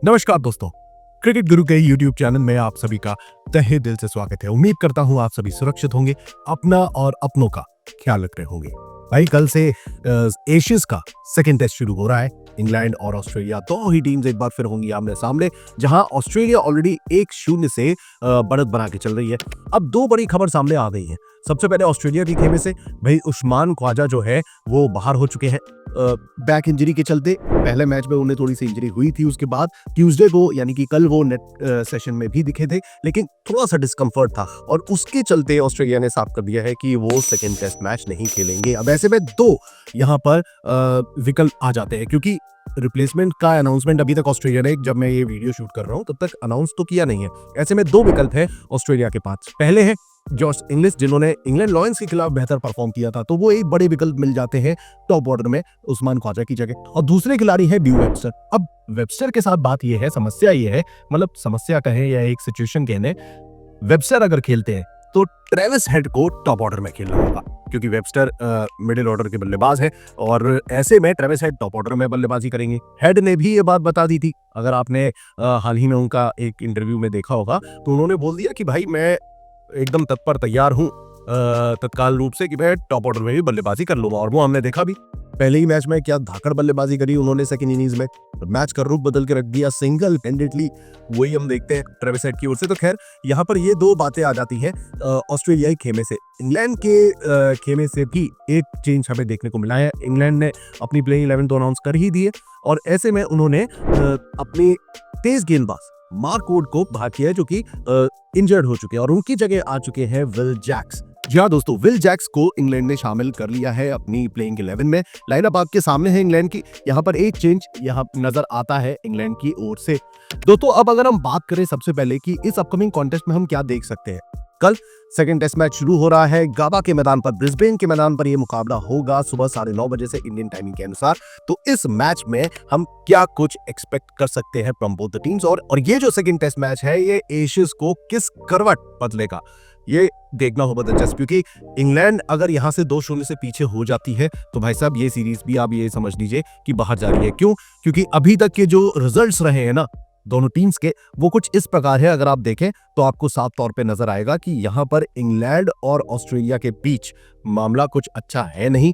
नमस्कार दोस्तों, क्रिकेट गुरु के YouTube चैनल में आप सभी का तहे दिल से स्वागत है। उम्मीद करता हूं आप सभी सुरक्षित होंगे, अपना और अपनों का ख्याल रख रहे होंगे। भाई कल से एशियंस का सेकंड टेस्ट शुरू हो रहा है। इंग्लैंड और ऑस्ट्रेलिया दो ही टीम्स एक बार फिर होंगी आमने सामने, जहां ऑस्ट्रेलिया ऑलरेडी 1-0 से बढ़त बना के चल रही है। अब दो बड़ी खबर सामने आ गई है। सबसे पहले ऑस्ट्रेलिया की खेमे से भाई उस्मान ख्वाजा जो है वो बाहर हो चुके हैं बैक इंजरी के चलते। पहले मैच में उन्हें थोड़ी सी इंजरी हुई थी, उसके बाद ट्यूसडे को यानी कि कल वो नेट सेशन में भी दिखे थे, लेकिन थोड़ा सा डिस्कम्फर्ट था और उसके चलते ऑस्ट्रेलिया ने साफ कर दिया है कि वो सेकेंड टेस्ट मैच नहीं खेलेंगे। अब ऐसे में दो यहाँ पर विकल्प आ जाते हैं, क्योंकि रिप्लेसमेंट का अनाउंसमेंट अभी तक ऑस्ट्रेलिया ने, जब मैं ये वीडियो शूट कर रहा हूँ तब तक अनाउंस तो किया नहीं है। ऐसे में दो विकल्प है ऑस्ट्रेलिया के पास। पहले है जॉश इंग्लिश, जिन्होंने इंग्लैंड लॉयंस के खिलाफ बेहतर परफॉर्म किया था, तो वो एक बड़े विकल्प मिल जाते हैं टॉप ऑर्डर में उस्मान ख्वाजा की जगह। और दूसरे खिलाड़ी है ड्यू वेबस्टर। अब वेबस्टर के साथ बात ये है, समस्या ये है, मतलब समस्या कहें या एक सिचुएशन कहने, वेबस्टर अगर खेलते हैं तो ट्रेविस हेड को टॉप ऑर्डर में खेलना होगा, क्योंकि वेबस्टर मिडिल ऑर्डर के बल्लेबाज है और ऐसे में ट्रेविस हेड टॉप ऑर्डर में बल्लेबाजी करेंगे। हेड ने भी ये बात बता दी थी, अगर आपने हाल ही में उनका एक इंटरव्यू में देखा होगा, तो उन्होंने बोल दिया कि भाई मैं एकदम तत्पर तैयार हूं तत्काल रूप से कि मैं टॉप ऑर्डर में भी बल्लेबाजी कर लूंगा। और वो हमने देखा भी, पहले ही मैच में क्या धाकड़ बल्लेबाजी करी उन्होंने सेकंड इनिंग्स में, मैच का रुख बदल के रख दिया सिंगल हैंडेडली। वही हम देखते हैं ट्रेविस हेड की ओर से। तो खैर यहाँ पर ये दो बातें आ जाती हैं ऑस्ट्रेलियाई खेमे से। इंग्लैंड के खेमे से भी एक चेंज हमें देखने को मिला है। इंग्लैंड ने अपनी प्लेइंग 11 तो अनाउंस कर ही दी है और ऐसे में उन्होंने अपनी तेज गेंदबाज मार्क वुड को बाहर किया है, जो कि इंजर्ड हो चुके हैं, और उनकी जगह आ चुके हैं विल जैक्स। जी हाँ दोस्तों, विल जैक्स को इंग्लैंड ने शामिल कर लिया है अपनी प्लेइंग 11 में। लाइनअप आपके सामने है इंग्लैंड की। यहाँ पर एक चेंज यहाँ नजर आता है इंग्लैंड की ओर से। दोस्तों अब अगर हम बात करें सबसे पहले कि इस अपकमिंग कॉन्टेस्ट में हम क्या देख सकते हैं। कल सेकंड टेस्ट मैच शुरू हो रहा है गाबा के मैदान पर, ब्रिस्बेन के मैदान पर यह मुकाबला होगा सुबह 9:30 बजे से इंडियन टाइमिंग के अनुसार। तो इस मैच में हम क्या कुछ एक्सपेक्ट कर सकते हैं फ्रॉम बोथ द टीम्स, और ये जो सेकंड टेस्ट मैच है ये एशियंस को किस करवट बदलेगा ये देखना होगा दिलचस्प, क्योंकि इंग्लैंड अगर यहां से 2-0 से पीछे हो जाती है तो भाई साहब ये सीरीज भी आप ये समझ लीजिए कि बाहर जा रही है। क्यों? क्योंकि अभी तक के जो रिजल्ट्स रहे हैं ना दोनों टीम्स के, वो कुछ इस प्रकार है। अगर आप देखें तो आपको साफ तौर पे नजर आएगा कि यहाँ पर इंग्लैंड और ऑस्ट्रेलिया के बीच मामला कुछ अच्छा है नहीं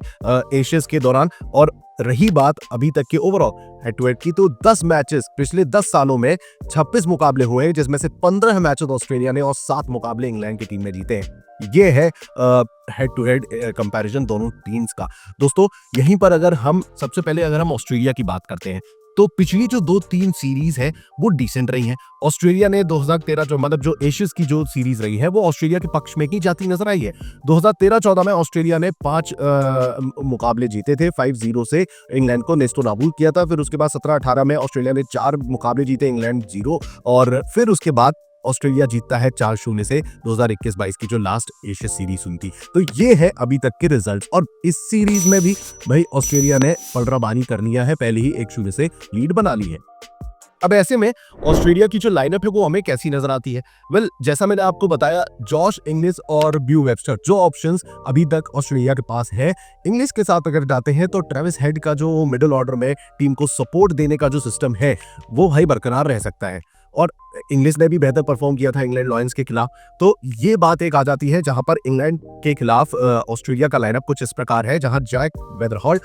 एशियंस के दौरान। और रही बात अभी तक के ओवरऑल हेड टू हेड की, तो 10 मैचेस पिछले 10 सालों में 26 मुकाबले हुए हैं, जिसमें से 15 मैचेस ऑस्ट्रेलिया ने और 7 मुकाबले इंग्लैंड की टीम ने जीते हैं। ये है हेड टू हेड कंपैरिजन दोनों टीम्स का। दोस्तों यहीं पर अगर हम सबसे पहले अगर हम ऑस्ट्रेलिया की बात करते हैं, तो पिछली जो 2-3 सीरीज है वो डिसेंट रही हैं। ऑस्ट्रेलिया ने 2013 जो एशियंस की जो सीरीज रही है वो ऑस्ट्रेलिया के पक्ष में ही जाती नजर आई है। 2013-14 में ऑस्ट्रेलिया ने 5 मुकाबले जीते थे, 5-0 से इंग्लैंड को नेस्तो नाबूद किया था। फिर उसके बाद 17-18 में ऑस्ट्रेलिया ने 4 मुकाबले जीते, इंग्लैंड 0, और फिर उसके बाद ऑस्ट्रेलिया जीतता है 4-0 से 2021-22 की जो लास्ट एशिया सीरीज हुई थी। तो ये है अभी तक के रिजल्ट्स, और इस सीरीज में भी भाई ऑस्ट्रेलिया ने पलटाबाजी कर लिया है, पहले ही 1-0 से लीड बना ली है। अब ऐसे में ऑस्ट्रेलिया की जो लाइनअप है वो हमें कैसी नजर आती है? जैसा मैंने आपको बताया, जॉश इंग्लिश और ड्यू वेबस्टर जो ऑप्शंस अभी तक ऑस्ट्रेलिया के पास है। इंग्लिश के साथ अगर जाते हैं तो ट्रेविस हेड का जो मिडिल ऑर्डर में टीम को सपोर्ट देने का जो सिस्टम है वो भाई बरकरार रह सकता है, और इंग्लिश ने भी बेहतर परफॉर्म किया था इंग्लैंड लॉयंस के खिलाफ। तो ये बात एक आ जाती है जहां पर इंग्लैंड के खिलाफ ऑस्ट्रेलिया का लाइनअप कुछ इस प्रकार है, जहां जैक वेदरहॉल्ट,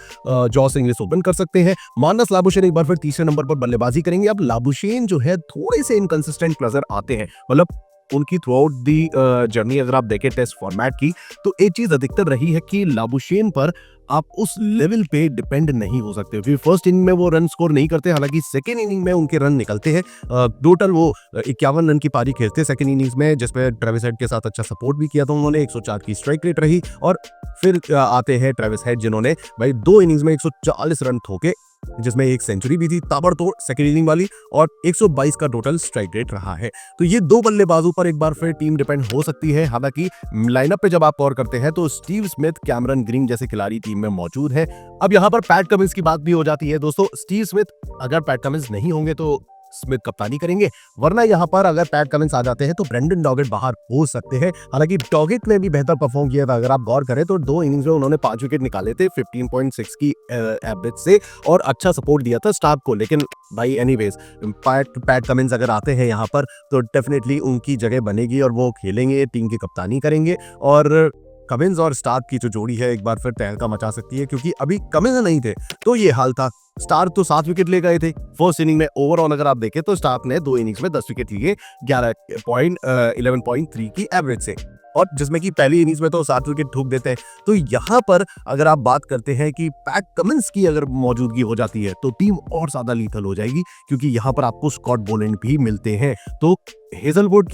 जॉस इंग्लिश ओपन कर सकते हैं, मार्नस लाबुशेन एक बार फिर तीसरे नंबर पर बल्लेबाजी करेंगे। अब लाबुशेन जो है थोड़े से इनकंसिस्टेंट नजर आते हैं, मतलब उनकी थ्रू आउट दी जर्नी अगर आप देखें टेस्ट फॉर्मेट की, तो एक चीज अधिकतर रही है कि लाबुशेन पर आप उस लेवल पे डिपेंड नहीं हो सकते, क्योंकि फर्स्ट इनिंग में वो रन स्कोर नहीं करते, हालांकि सेकेंड इनिंग में उनके रन निकलते हैं। टोटल वो 51 रन की पारी खेलते सेकेंड इनिंग्स में, जिसमें ट्रेविस हेड के साथ अच्छा सपोर्ट भी किया था उन्होंने। 104 की स्ट्राइक रेट रही, और फिर आते हैं ट्रेविस हेड जिन्होंने भाई 2 इनिंग्स में 140 रन ठोके, जिसमें एक सेंचुरी भी थी ताबड़तोड़ सेकेंड इनिंग वाली, और 122 का टोटल स्ट्राइक रेट रहा है। तो ये दो बल्लेबाजों पर एक बार फिर टीम डिपेंड हो सकती है। हालांकि लाइनअप पे जब आप गौर करते हैं तो स्टीव स्मिथ, कैमरन ग्रीन जैसे खिलाड़ी टीम में मौजूद है। अब यहाँ पर पैट कमिंस की बात भी हो जाती है। दोस्तों स्टीव स्मिथ, अगर पैट कमिंस नहीं होंगे तो स्मिथ कप्तानी करेंगे, वरना यहाँ पर अगर पैट कमिंस आ जाते हैं तो ब्रेंडन डॉगेट बाहर हो सकते हैं। हालांकि डॉगेट ने भी बेहतर परफॉर्म किया था, अगर आप गौर करें तो 2 इनिंग्स में उन्होंने 5 विकेट निकाले थे 15.6 की एवरेज से और अच्छा सपोर्ट दिया था स्टार्क को। लेकिन भाई एनीवेज पैट कमिंस अगर आते हैं यहाँ पर तो डेफिनेटली उनकी जगह बनेगी और वो खेलेंगे, टीम की कप्तानी करेंगे और कमिंस और स्टार्क की जो जोड़ी है एक बार फिर तहलका मचा सकती है, क्योंकि अभी कमिंस नहीं थे तो ये हाल था। स्टार्क तो 7 विकेट ले गए थे फर्स्ट इनिंग में। ओवरऑल अगर आप देखें तो स्टार्क ने 2 इनिंग्स में 10 विकेट लिए 11.3 की एवरेज से, और जिसमें कि पहली इनिंग्स में तो 7 विकेट ठोक देते हैं। तो यहाँ पर अगर आप बात करते हैं कि पैट कमिंस की अगर मौजूदगी हो जाती है तो टीम और ज्यादा लीथल हो जाएगी, क्योंकि यहाँ पर आपको स्कॉट बोलैंड भी मिलते हैं। तो हेजलवुड,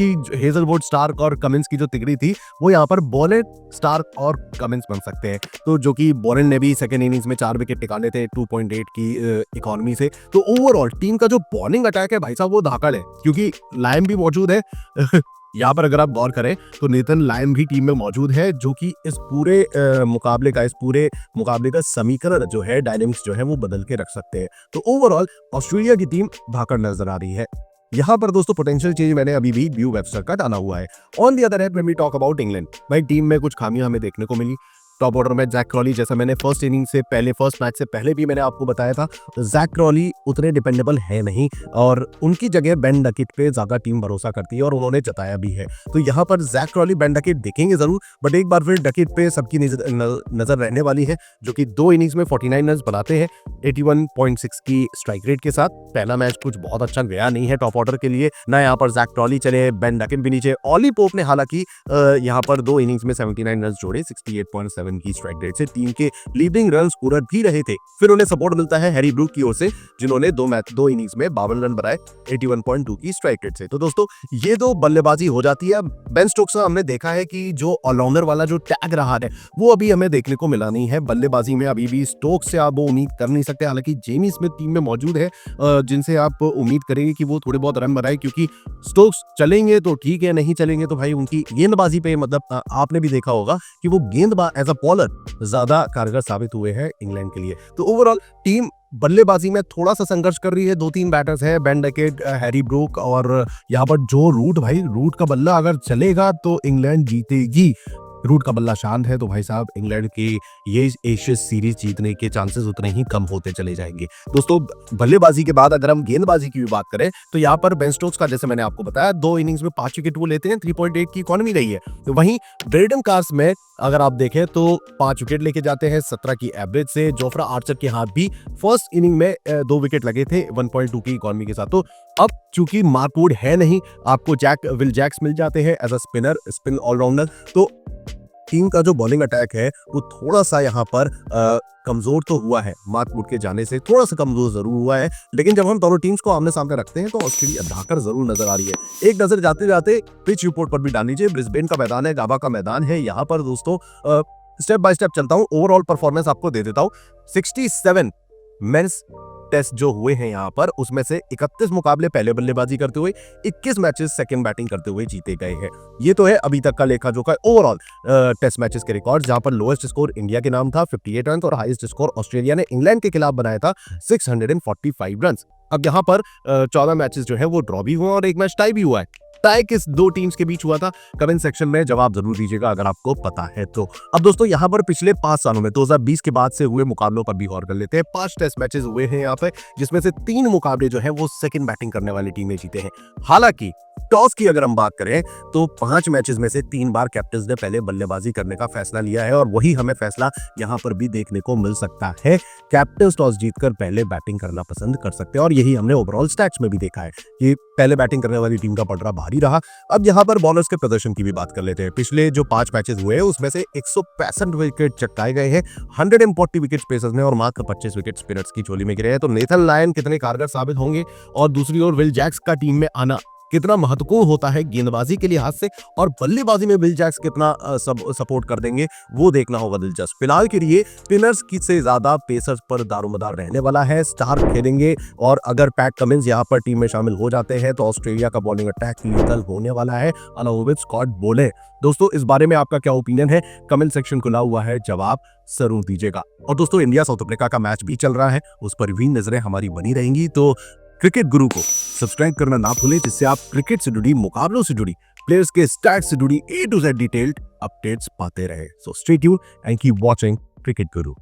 स्टार्क और कमिंस की जो तिगड़ी थी वो यहाँ पर बोलैंड, स्टार्क और कमिंस बन सकते हैं। तो जो कि बोलैंड ने भी सेकेंड इनिंग्स में 4 विकेट निकाले थे 2.8 की इकोनॉमी से। तो ओवरऑल टीम का जो बॉलिंग अटैक है भाई साहब वो धाकड़ है, क्योंकि लायम भी मौजूद है यहाँ पर अगर आप गौर करें तो नेथन लायन भी टीम में मौजूद है, जो कि इस पूरे मुकाबले का समीकरण जो है, डायनेमिक्स जो है वो बदल के रख सकते हैं। तो ओवरऑल ऑस्ट्रेलिया की टीम भाकर नजर आ रही है। यहाँ पर दोस्तों पोटेंशियल चेंज मैंने अभी भी ड्यू वेबस्टर का डाला हुआ है। On the other hand when we talk about England, भाई टीम में कुछ खामियां हमें देखने को मिली। टॉप ऑर्डर में जैक क्रॉली, जैसा मैंने फर्स्ट मैच से पहले भी मैंने आपको बताया था, जैक क्रॉली उतने डिपेंडेबल है नहीं और उनकी जगह बेन डकेट पे ज्यादा टीम भरोसा करती है और उन्होंने जताया भी है। तो यहाँ पर जैक क्रॉली, बेन डकेट देखेंगे जरूर, बट एक बार फिर डकेट पे सबकी नजर रहने वाली है, जो कि 2 इनिंग्स में 49 रन बनाते हैं 81.6 की स्ट्राइक रेट के साथ। पहला मैच कुछ बहुत अच्छा गया नहीं है टॉप ऑर्डर के लिए, ना यहाँ पर जैक क्रॉली चले, बेन डकेट भी नीचे। ऑली पोप ने हालांकि यहाँ पर 2 इनिंग्स में 79 रन जोड़े 68.7 की स्ट्राइक रेट से, टीम के लीडिंग रन स्कोरर भी रहे थे। फिर उन्हें सपोर्ट मिलता है हैरी ब्रूक की ओर से, जिन्होंने 2 इनिंग्स में 52 रन बनाए 81.2 की स्ट्राइक रेट से। तो दोस्तों ये 2 बल्लेबाजी हो जाती है। बेन स्टोक्स का हमने देखा है कि जो ऑलराउंडर वाला जो टैग रहा है वो अभी हमें देखने को मिला नहीं है बल्लेबाजी में। अभी भी स्टोक्स से आप वो उम्मीद कर नहीं सकते। हालांकि जेमी स्मिथ टीम में मौजूद है, जिनसे आप उम्मीद करेंगे कि वो थोड़े बहुत रन बनाए, क्योंकि स्टोक्स चलेंगे तो ठीक है, नहीं चलेंगे तो भाई उनकी गेंदबाजी पे, मतलब आपने भी देखा होगा कि वो गेंदबाज एज अ बॉलर ज्यादा कारगर साबित हुए हैं इंग्लैंड के लिए। तो ओवरऑल टीम बल्लेबाजी में थोड़ा सा संघर्ष कर रही है। 2-3 बैटर्स है, बेन डकेट, हैरी ब्रूक, और यहाँ पर जो रूट का बल्ला अगर चलेगा तो इंग्लैंड जीतेगी। रूट का बल्ला शांत है तो भाई साहब इंग्लैंड की ये एशियस सीरीज जीतने के चांसेस उतने ही कम होते चले जाएंगे। दोस्तों बल्लेबाजी के बाद अगर हम गेंदबाजी की भी बात करें तो यहाँ पर बेन स्टोक्स का, जैसे मैंने आपको बताया, 2 इनिंग्स में 5 विकेट वो लेते हैं, 3.8 की इकोनॉमी रही है। तो वहीं ब्रेडन कार्स में अगर आप देखें तो 5 विकेट लेके जाते हैं 17 की एवरेज से। जोफ्रा आर्चर के हाथ भी फर्स्ट इनिंग में 2 विकेट लगे थे 1.2 की इकोनॉमी के साथ। तो अब चूंकि मार्क वुड है नहीं, आपको विल जैक्स मिल जाते हैं एज अ स्पिन ऑलराउंडर। तो टीम का जो बॉलिंग अटैक है वो थोड़ा सा यहाँ पर कमजोर तो हुआ है, मार्क वुड के जाने से थोड़ा सा कमजोर जरूर हुआ है। लेकिन जब हम दोनों टीम्स को आमने सामने रखते हैं तो ऑस्ट्रेलिया धाकर जरूर नजर आ रही है। एक नजर जाते जाते पिच रिपोर्ट पर भी डाल लीजिए। ब्रिस्बेन का मैदान है, गाबा का मैदान है। यहाँ पर दोस्तों स्टेप बाय स्टेप चलता हूँ, ओवरऑल परफॉर्मेंस आपको दे देता हूँ। 67 मेंस टेस्ट जो हुए हैं यहाँ पर, उसमें से 31 मुकाबले पहले बल्लेबाजी करते हुए, 21 मैचेस सेकंड बैटिंग करते हुए जीते गए हैं। ये तो है अभी तक का लेखा जोखा ओवरऑल टेस्ट मैचेस के रिकॉर्ड, जहां पर लोएस्ट स्कोर इंडिया के नाम था 58 रन और हाईएस्ट स्कोर ऑस्ट्रेलिया ने इंग्लैंड के खिलाफ बनाया था 645 रन। अब यहाँ पर 14 मैचेस जो है वो ड्रॉ भी हुआ और 1 मैच टाई भी हुआ है। टाई किस 2 टीम्स के बीच हुआ था, कमेंट सेक्शन में जवाब जरूर दीजिएगा अगर आपको पता है तो। अब दोस्तों यहाँ पर पिछले 5 सालों में 2020 के बाद से हुए मुकाबलों पर भी गौर कर लेते हैं। 5 टेस्ट मैचेस हुए हैं यहाँ पे, जिसमें से 3 मुकाबले जो है वो सेकंड बैटिंग करने वाली टीमें जीते हैं। हालांकि टॉस की अगर हम बात करें तो 5 मैचेस में से 3 बार कैप्टन्स ने पहले बल्लेबाजी करने का फैसला लिया है और वही हमें फैसला यहाँ पर भी देखने को मिल सकता है। कैप्टन्स टॉस जीतकर पहले बैटिंग करना पसंद कर सकते हैं और यही हमने ओवरऑल स्टैट्स में भी देखा है कि पहले बैटिंग करने वाली टीम का पलड़ा भारी रहा। अब यहाँ पर बॉलर्स के प्रदर्शन की भी बात कर लेते हैं। पिछले जो 5 मैचेस हुए हैं उसमें से 165 विकेट चटकाए गए हैं, 140 विकेट पेसर्स ने और मात्र 25 विकेट स्पिनर्स की झोली में गिरे हैं। तो नेथन लायन कितने कारगर साबित होंगे और दूसरी ओर विल जैक्स का टीम में आना कितना महत्वपूर्ण होता है गेंदबाजी के लिहाज से, और बल्लेबाजी में विल जैक्स कितना सपोर्ट कर देंगे वो देखना होगा दिलचस्प। फिलहाल के लिए स्पिनर्स की से ज्यादा पेसर्स पर दारोमदार रहने वाला है। स्टार्क खेलेंगे और अगर पैट कमिंस यहाँ पर टीम में शामिल हो जाते हैं तो ऑस्ट्रेलिया का बॉलिंग अटैक लीथल होने वाला है अलॉन्ग विद स्कॉट बोलैंड। दोस्तों इस बारे में आपका क्या ओपिनियन है, कमेंट सेक्शन खुला हुआ है, जवाब जरूर दीजिएगा। और दोस्तों इंडिया साउथ अफ्रीका का मैच भी चल रहा है, उस पर भी नजरें हमारी बनी रहेंगी। तो क्रिकेट गुरु को सब्सक्राइब करना ना भूलें, जिससे आप क्रिकेट से जुड़ी, मुकाबलों से जुड़ी, प्लेयर्स के स्टैट्स से जुड़ी A to Z detailed updates पाते रहे। So stay tuned and keep watching cricket Guru.